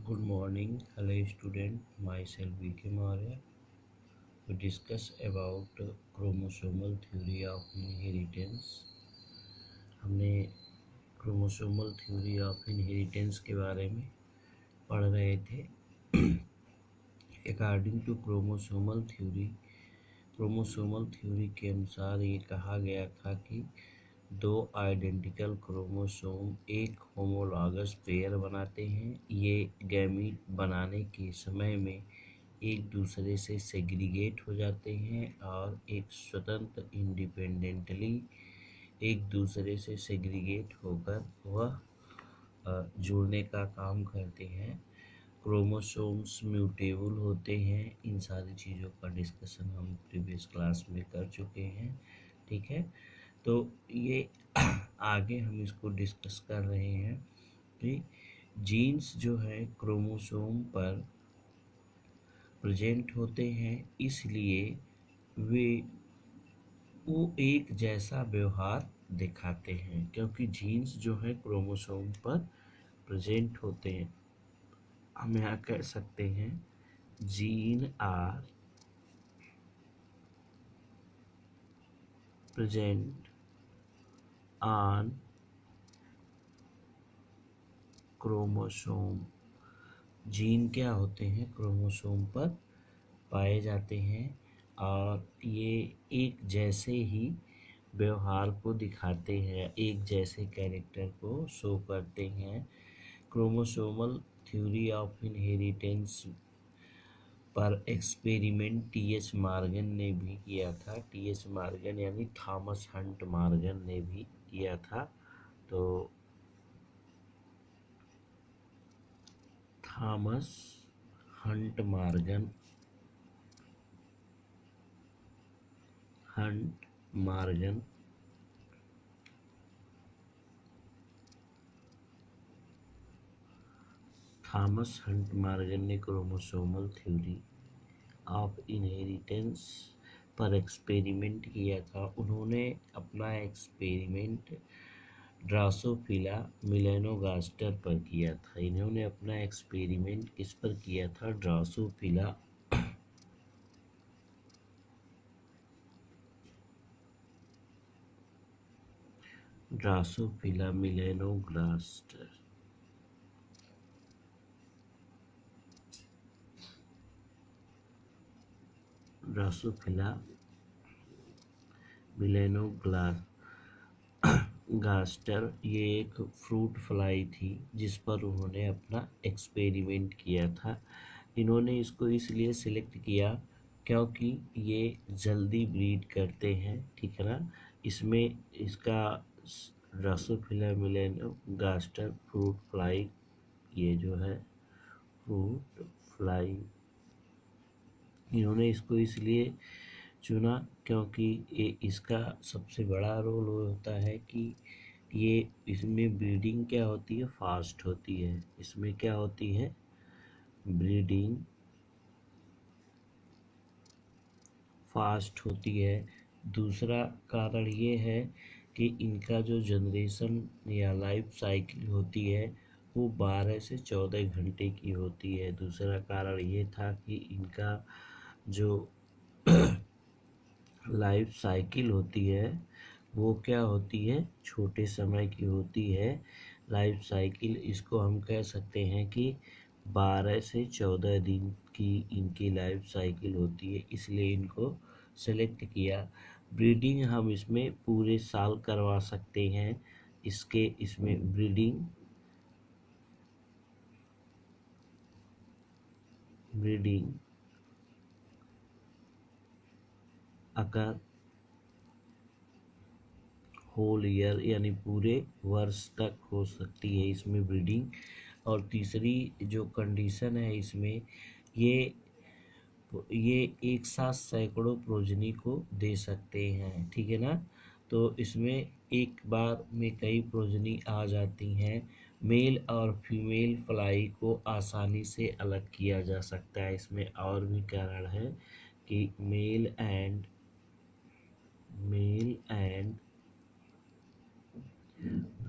Good morning, hello student. Myself V.K. Maurya. We discuss about chromosomal theory of inheritance. हमने chromosomal theory of inheritance के बारे में पढ़ रहे थे. According to chromosomal theory के अनुसार ये कहा गया था कि दो आइडेंटिकल क्रोमोसोम एक होमोलॉगस पेयर बनाते हैं. ये गैमीट बनाने के समय में एक दूसरे से सेग्रीगेट हो जाते हैं और एक स्वतंत्र इंडिपेंडेंटली एक दूसरे से सेग्रीगेट होकर वह जुड़ने का काम करते हैं. क्रोमोसोम्स म्यूटेबल होते हैं. इन सारी चीज़ों का डिस्कशन हम प्रीवियस क्लास में कर चुके हैं. ठीक है, तो ये आगे हम इसको डिस्कस कर रहे हैं कि जीन्स जो है क्रोमोसोम पर प्रेजेंट होते हैं, इसलिए वो एक जैसा व्यवहार दिखाते हैं. क्योंकि जीन्स जो है क्रोमोसोम पर प्रेजेंट होते हैं, हम यहाँ कह सकते हैं gene are present on chromosome. Gene क्या होते हैं, क्रोमोसोम पर पाए जाते हैं और ये एक जैसे ही व्यवहार को दिखाते हैं, एक जैसे कैरेक्टर को शो करते हैं. क्रोमोसोमल थ्योरी ऑफ इनहेरिटेंस पर एक्सपेरिमेंट टी.एच. मॉर्गन ने भी किया था. टी.एच. मॉर्गन यानी थॉमस हंट मॉर्गन ने भी किया था. तो Thomas Hunt Morgan Thomas Hunt Morgan ने क्रोमोसोमल थ्योरी ऑफ इनहेरिटेंस पर एक्सपेरिमेंट किया था. उन्होंने अपना एक्सपेरिमेंट ड्रासोफिला मेलानोगास्टर पर किया था. इन्होंने अपना एक्सपेरिमेंट किस पर किया था, ड्रासोफिला मेलानोगास्टर. ड्रासोफिला मेलानोगास्टर ये एक फ्रूट फ्लाई थी जिस पर उन्होंने अपना एक्सपेरिमेंट किया था. इन्होंने इसको इसलिए सिलेक्ट किया क्योंकि ये जल्दी ब्रीड करते हैं. ठीक है ना, इसमें इसका ड्रासोफिला मेलानोगास्टर फ्रूट फ्लाई, ये जो है फ्रूट फ्लाई, इन्होंने इसको इसलिए चुना क्योंकि ये इसका सबसे बड़ा रोल होता है कि ये इसमें ब्रीडिंग क्या होती है, फास्ट होती है. इसमें क्या होती है, ब्रीडिंग फास्ट होती है. दूसरा कारण ये है कि इनका जो जनरेशन या लाइफ साइकिल होती है वो 12 से 14 घंटे की होती है. दूसरा कारण ये था कि इनका जो लाइफ साइकिल होती है वो क्या होती है, छोटे समय की होती है. लाइफ साइकिल इसको हम कह सकते हैं कि 12 से 14 दिन की इनकी लाइफ साइकिल होती है, इसलिए इनको सेलेक्ट किया. ब्रीडिंग हम इसमें पूरे साल करवा सकते हैं. इसमें ब्रीडिंग अगर होल ईयर यानी पूरे वर्ष तक हो सकती है इसमें ब्रीडिंग. और तीसरी जो कंडीशन है इसमें, ये एक साथ सैकड़ों प्रोजनी को दे सकते हैं. ठीक है ना, तो इसमें एक बार में कई प्रोजनी आ जाती हैं. मेल और फीमेल फ्लाई को आसानी से अलग किया जा सकता है. इसमें और भी कारण है कि male and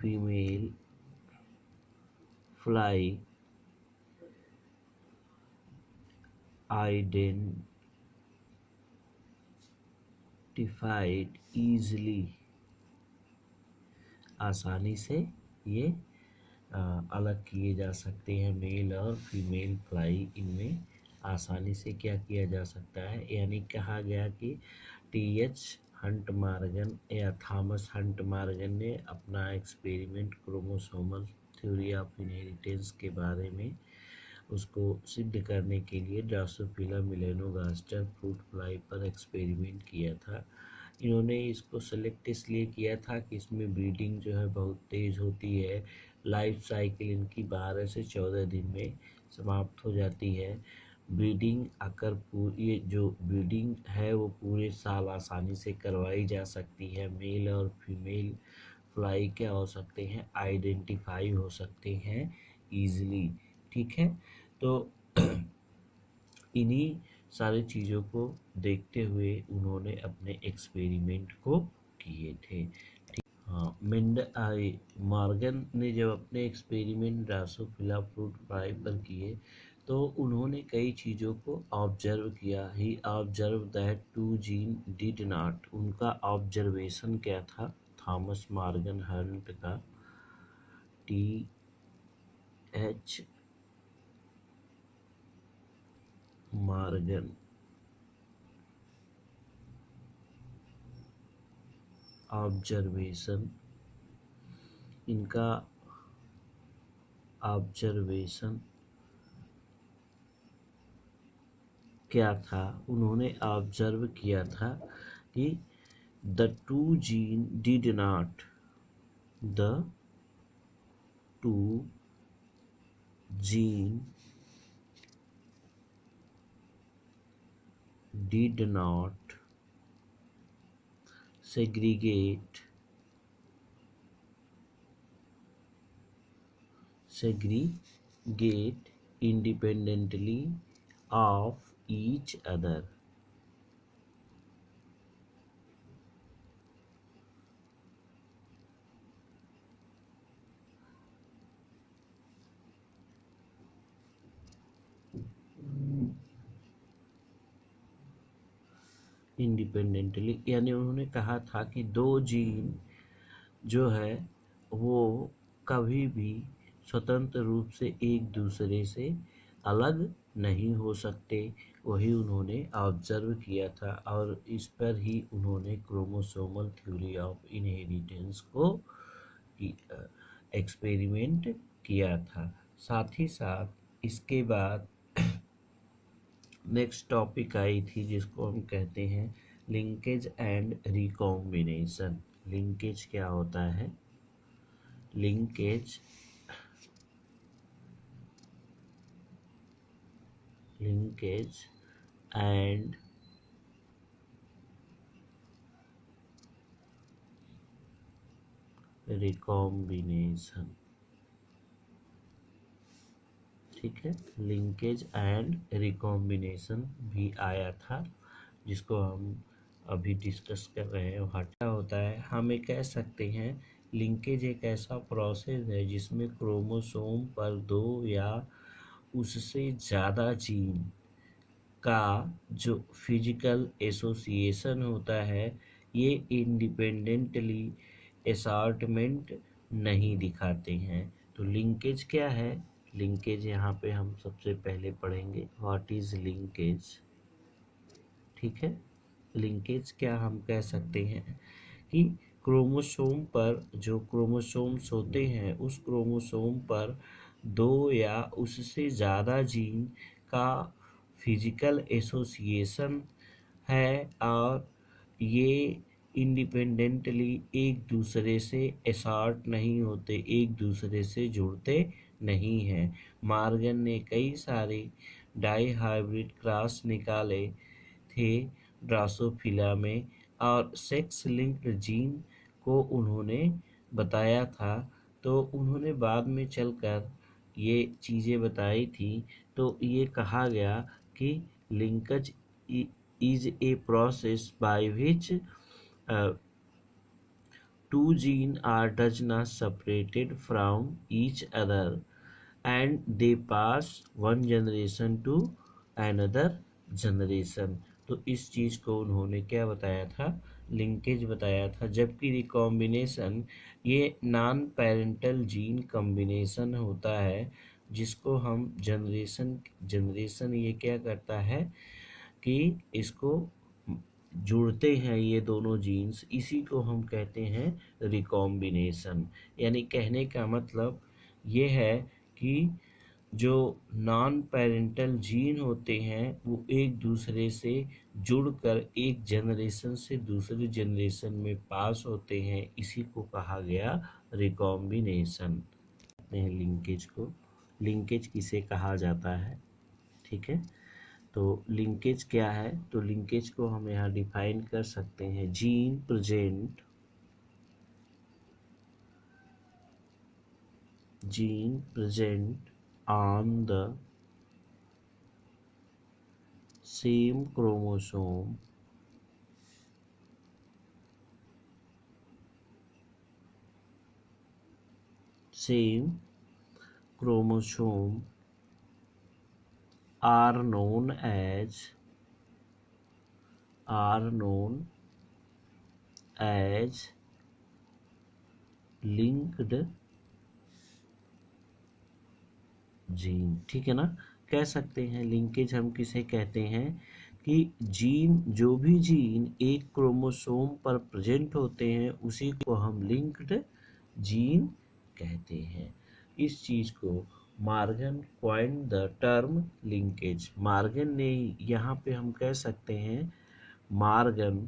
female fly identified easily, आसानी से ये अलग किए जा सकते हैं। मेल और फीमेल फ्लाई इनमें आसानी से क्या किया जा सकता है, यानी कहा गया कि टी.एच. हंट मार्गन या थॉमस हंट मार्गन ने अपना experiment chromosomal theory of inheritance के बारे में उसको सिद्ध करने के लिए ड्रोसोफिला मेलानोगास्टर फ्रूट फ्लाई पर एक्सपेरिमेंट किया था। इन्होंने इसको सेलेक्ट इसलिए किया था कि इसमें ब्रीडिंग जो है बहुत तेज़ होती है, लाइफ साइकिल इनकी 12 से 14 दिन में समाप्त हो जाती है। ब्रीडिंग आकर ये जो ब्रीडिंग है वो पूरे साल आसानी से करवाई जा सकती है। मेल और फीमेल फ्लाई क्या हो सकते हैं, आइडेंटिफाई हो सकते हैं ईजिली। ठीक है, तो इन्हीं सारी चीज़ों को देखते हुए उन्होंने अपने एक्सपेरिमेंट को किए थे। हाँ, मॉर्गन ने जब अपने एक्सपेरिमेंट ड्रोसोफिला फ्रूट फ्लाई पर किए तो उन्होंने कई चीज़ों को ऑब्जर्व किया। He observe that two gene did not, उनका ऑब्जर्वेशन क्या था, थॉमस मॉर्गन हंट का, टी.एच. मॉर्गन ऑब्जर्वेशन, इनका ऑब्जर्वेशन क्या था, उन्होंने ऑब्जर्व किया था कि the two gene did not, the two gene did not segregate independently of each other. Independently, यानी उन्होंने कहा था कि दो जीन जो है वो कभी भी स्वतंत्र रूप से एक दूसरे से अलग नहीं हो सकते। वही उन्होंने ऑब्जर्व किया था और इस पर ही उन्होंने क्रोमोसोमल थ्योरी ऑफ इनहेरिटेंस को एक्सपेरिमेंट किया था। साथ ही साथ इसके बाद नेक्स्ट टॉपिक आई थी जिसको हम कहते हैं लिंकेज एंड रिकॉम्बिनेशन। लिंकेज क्या होता है, लिंकेज एंड रिकॉम्बिनेशन। ठीक है, लिंकेज एंड रिकॉम्बिनेशन भी आया था जिसको हम अभी डिस्कस कर रहे हैं। वहाँ क्या होता है, हम ये कह सकते हैं लिंकेज एक ऐसा प्रोसेस है जिसमें क्रोमोसोम पर दो या उससे ज़्यादा जीन का जो फिजिकल एसोसिएशन होता है ये इंडिपेंडेंटली असॉर्टमेंट नहीं दिखाते हैं। तो लिंकेज क्या है, लिंकेज यहाँ पे हम सबसे पहले पढ़ेंगे व्हाट इज लिंकेज। ठीक है, लिंकेज क्या हम कह सकते हैं कि क्रोमोसोम पर जो क्रोमोसोम्स होते हैं उस क्रोमोसोम पर दो या उससे ज़्यादा जीन का फिजिकल एसोसिएशन है और ये इंडिपेंडेंटली एक दूसरे से असॉर्ट नहीं होते, एक दूसरे से जुड़ते नहीं हैं। मॉर्गन ने कई सारे डाई हाइब्रिड क्रॉस निकाले थे ड्रोसोफिला में और सेक्स लिंक्ड जीन को उन्होंने बताया था। तो उन्होंने बाद में चलकर ये चीज़ें बताई थी। तो ये कहा गया कि linkage is a process by which two genes are does not separated from each other and they pass one generation to another generation. तो इस चीज को उन्होंने क्या बताया था, लिंकेज बताया था। जबकि रिकॉम्बिनेशन ये नॉन पेरेंटल जीन कॉम्बिनेशन होता है, जिसको हम जनरेशन जनरेशन ये क्या करता है कि इसको जुड़ते हैं ये दोनों जीन्स, इसी को हम कहते हैं रिकॉम्बिनेशन। यानी कहने का मतलब ये है कि जो नॉन पेरेंटल जीन होते हैं वो एक दूसरे से जुड़कर एक जनरेशन से दूसरे जनरेशन में पास होते हैं, इसी को कहा गया रिकॉम्बिनेशन। लिंकेज को, लिंकेज किसे कहा जाता है, ठीक है। तो लिंकेज क्या है, तो लिंकेज को हम यहाँ डिफाइन कर सकते हैं, gene present on the same chromosome are known as linked gene, ठीक है ना। कह सकते हैं लिंकेज हम किसे कहते हैं कि जीन, जो भी जीन एक क्रोमोसोम पर प्रेजेंट होते हैं उसी को हम लिंक्ड जीन कहते हैं। इस चीज को Morgan coined the term linkage. Morgan ने, यहाँ पे हम कह सकते हैं मार्गन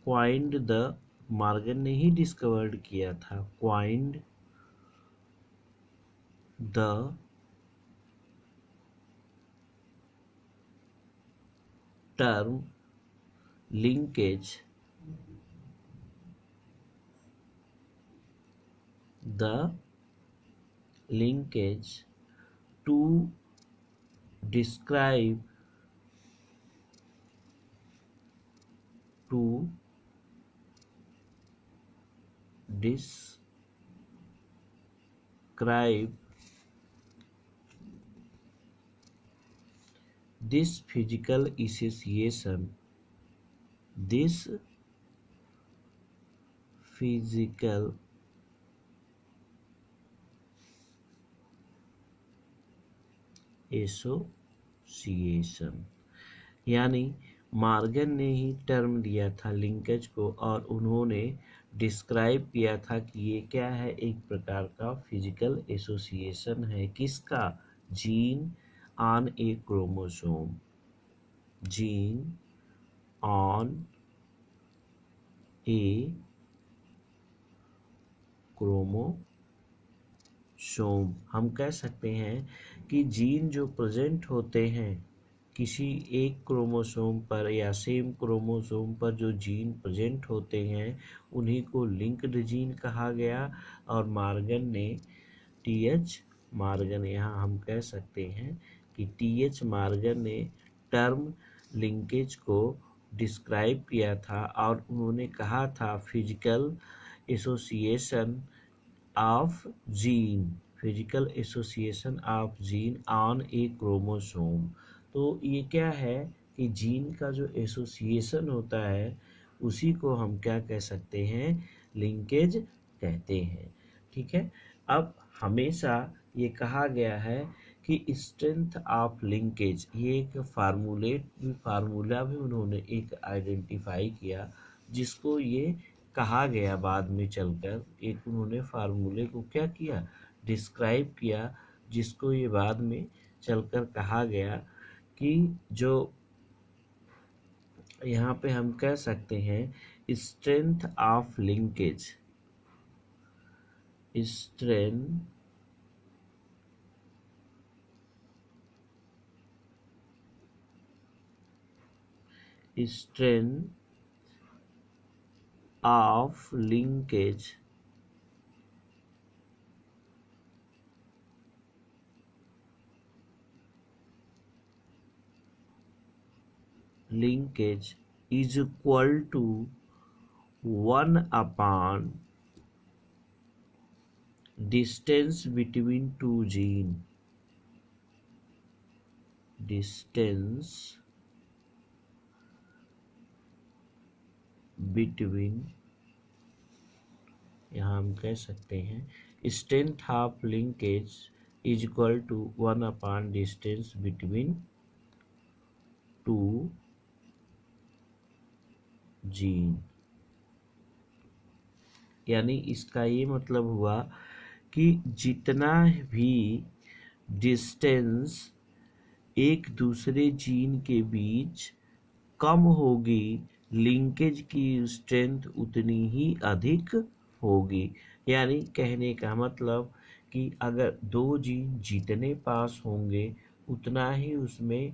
क्वाइंड द, मार्गन ने ही डिस्कवर्ड किया था, coined the term linkage, to describe this physical association, association. यानी मार्गन ने ही टर्म दिया था लिंकेज को, और उन्होंने डिस्क्राइब किया था कि ये क्या है, एक प्रकार का फिजिकल एसोसिएशन है, किसका, gene on A chromosome, gene on A chromosome. हम कह सकते हैं कि जीन जो प्रेजेंट होते हैं किसी एक क्रोमोसोम पर या सेम क्रोमोसोम पर, जो जीन प्रेजेंट होते हैं उन्हीं को लिंक्ड जीन कहा गया। और मार्गन ने मार्गन, यहाँ हम कह सकते हैं कि मार्गन ने टर्म लिंकेज को डिस्क्राइब किया था, और उन्होंने कहा था physical association of gene on A chromosome. तो ये क्या है कि जीन का जो एसोसिएशन होता है उसी को हम क्या कह सकते हैं, लिंकेज कहते हैं, ठीक है। अब हमेशा ये कहा गया है कि स्ट्रेंथ ऑफ लिंकेज, ये एक फार्मूला भी उन्होंने एक आइडेंटिफाई किया, जिसको ये कहा गया बाद में चलकर, एक उन्होंने फार्मूले को क्या किया, डिस्क्राइब किया, जिसको ये बाद में चलकर कहा गया कि जो यहाँ पे हम कह सकते हैं strength of linkage, strength of linkage is equal to 1 upon distance between two gene, distance between, यहाँ हम कह सकते हैं strength of linkage is equal to 1 distance between two gene. यानी इसका ये मतलब हुआ कि जितना भी डिस्टेंस एक दूसरे जीन के बीच कम होगी, लिंकेज की स्ट्रेंथ उतनी ही अधिक होगी। यानी कहने का मतलब कि अगर दो जीन जितने पास होंगे उतना ही उसमें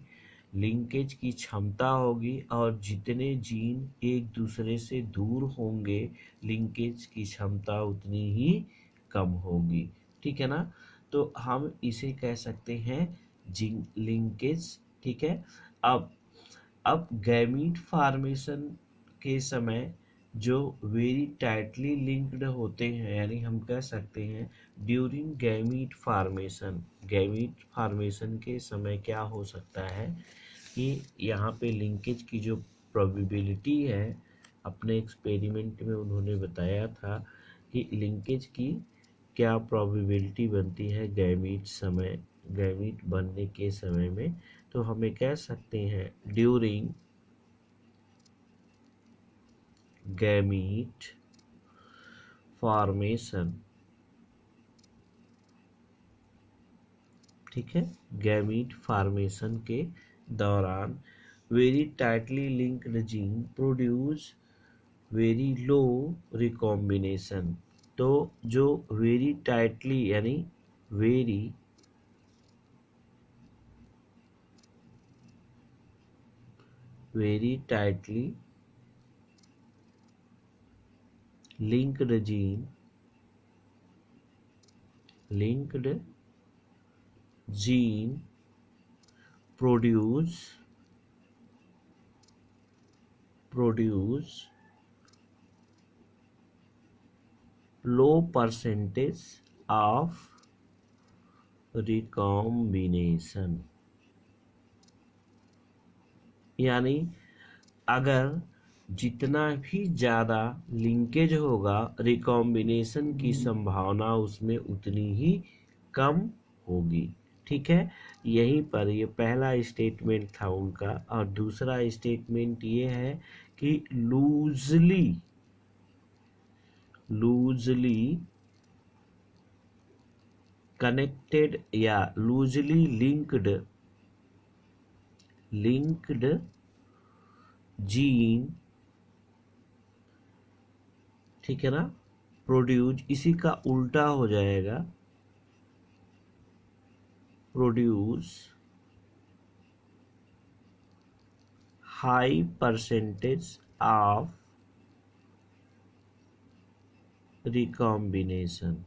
लिंकेज की क्षमता होगी, और जितने जीन एक दूसरे से दूर होंगे लिंकेज की क्षमता उतनी ही कम होगी। ठीक है ना। तो हम इसे कह सकते हैं जीन लिंकेज। ठीक है। अब गैमीट फॉर्मेशन के समय जो वेरी टाइटली लिंक्ड होते हैं, यानी हम कह सकते हैं ड्यूरिंग गैमीट फॉर्मेशन के समय क्या हो सकता है कि यहाँ पे लिंकेज की जो प्रोबेबिलिटी है, अपने एक्सपेरिमेंट में उन्होंने बताया था कि लिंकेज की क्या प्रोबेबिलिटी बनती है गैमीट बनने के समय में। तो हमें कह सकते हैं ड्यूरिंग गैमीट फॉर्मेशन, ठीक है, गैमीट फॉर्मेशन के दौरान very tightly linked gene produce very low recombination. तो जो वेरी टाइटली यानी very tightly linked gene produce low percentage of recombination। यानी अगर जितना भी ज़्यादा लिंकेज होगा रिकॉम्बिनेशन की संभावना उसमें उतनी ही कम होगी। ठीक है। यहीं पर ये पहला स्टेटमेंट था उनका, और दूसरा स्टेटमेंट ये है कि लूजली कनेक्टेड या लूजली लिंक्ड जीन, ठीक है ना, प्रोड्यूस, इसी का उल्टा हो जाएगा, produce high percentage of recombination.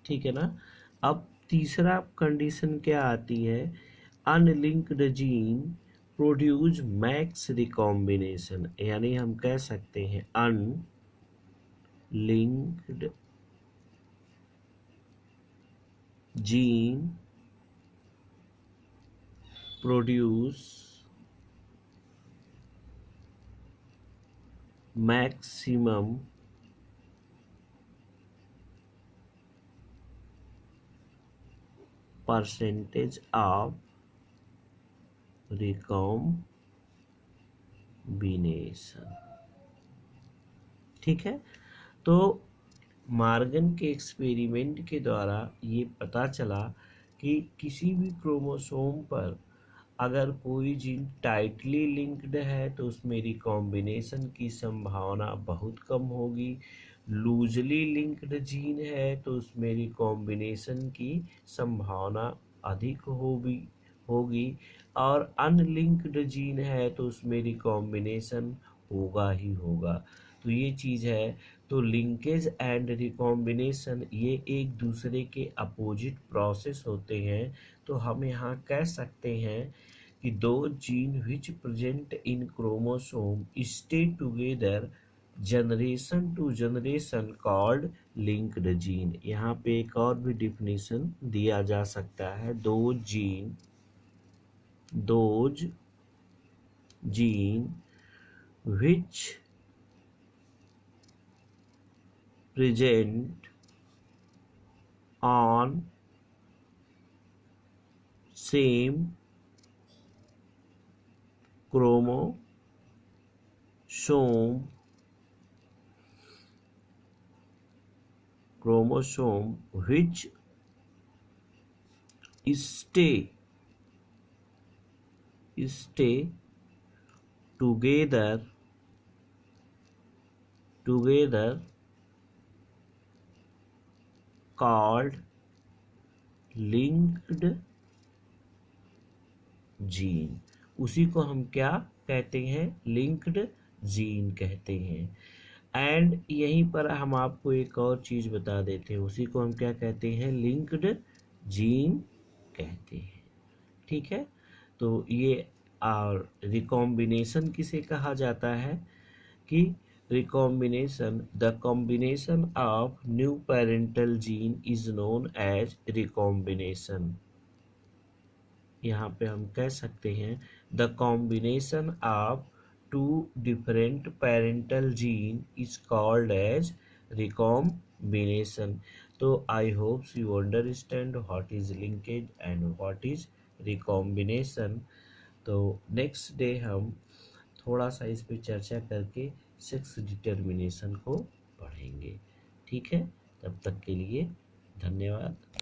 ठीक है ना। अब तीसरा कंडीशन क्या आती है, unlinked gene produce max recombination. यानी हम कह सकते हैं unlinked gene produce maximum percentage of recombination. ठीक है। तो मॉर्गन के एक्सपेरिमेंट के द्वारा ये पता चला कि किसी भी क्रोमोसोम पर अगर कोई जीन टाइटली लिंक्ड है तो उसमें रिकॉम्बिनेशन की संभावना बहुत कम होगी, लूजली लिंक्ड जीन है तो उसमें रिकॉम्बिनेशन की संभावना अधिक होगी, और अनलिंक्ड जीन है तो उसमें रिकॉम्बिनेशन होगा ही होगा। तो ये चीज़ है। तो लिंकेज एंड रिकॉम्बिनेशन ये एक दूसरे के अपोजिट प्रोसेस होते हैं। तो हम यहाँ कह सकते हैं कि दो gene which present in chromosome stay together generation to generation called linked gene. यहाँ पे एक और भी डिफिनीशन दिया जा सकता है, those gene which present on same chromosome which stay together called linked gene. उसी को हम क्या कहते हैं, लिंक्ड जीन कहते हैं। एंड यहीं पर हम आपको एक और चीज बता देते हैं, उसी को हम क्या कहते हैं, लिंक्ड जीन कहते हैं। ठीक है, तो ये और रिकॉम्बिनेशन किसे कहा जाता है कि recombination, the combination of new parental gene is known as recombination. यहाँ पे हम कह सकते हैं the combination of two different parental gene is called as recombination. तो I hope you understand what is linkage and what is recombination. तो next day हम थोड़ा सा इस पे चर्चा करके सेक्स डिटर्मिनेशन को पढ़ेंगे। ठीक है, तब तक के लिए धन्यवाद।